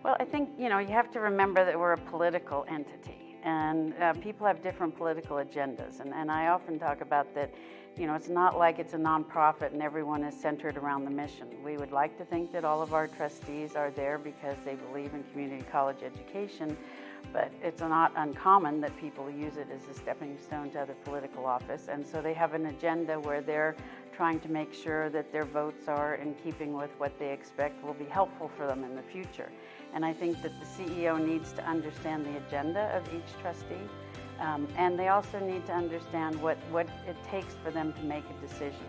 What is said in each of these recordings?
Well, I think, you have to remember that we're a political entity, and people have different political agendas. And I often talk about that, it's not like it's a nonprofit and everyone is centered around the mission. We would like to think that all of our trustees are there because they believe in community college education, but it's not uncommon that people use it as a stepping stone to other political office. And so they have an agenda where they're trying to make sure that their votes are in keeping with what they expect will be helpful for them in the future. And I think that the CEO needs to understand the agenda of each trustee, and they also need to understand what it takes for them to make a decision.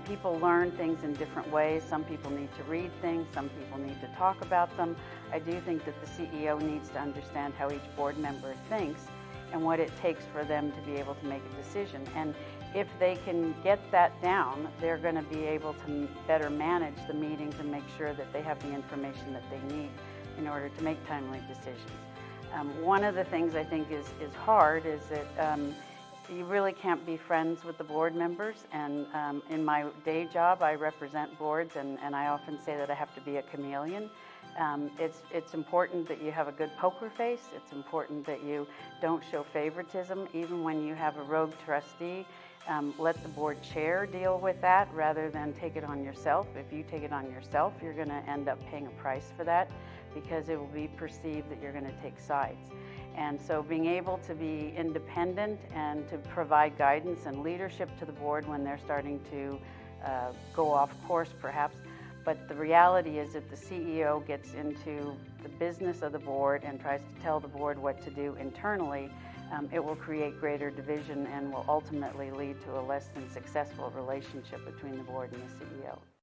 People learn things in different ways. Some people need to read things, some people need to talk about them. I do think that the CEO needs to understand how each board member thinks and what it takes for them to be able to make a decision. And if they can get that down, they're going to be able to better manage the meetings and make sure that they have the information that they need in order to make timely decisions. One of the things I think is hard is that you really can't be friends with the board members. And in my day job, I represent boards, and I often say that I have to be a chameleon. It's important that you have a good poker face. It's important that you don't show favoritism. Even when you have a rogue trustee, let the board chair deal with that rather than take it on yourself. If you take it on yourself, you're going to end up paying a price for that because it will be perceived that you're going to take sides. And so being able to be independent and to provide guidance and leadership to the board when they're starting to go off course perhaps. But the reality is that the CEO gets into the business of the board and tries to tell the board what to do internally, it will create greater division and will ultimately lead to a less than successful relationship between the board and the CEO.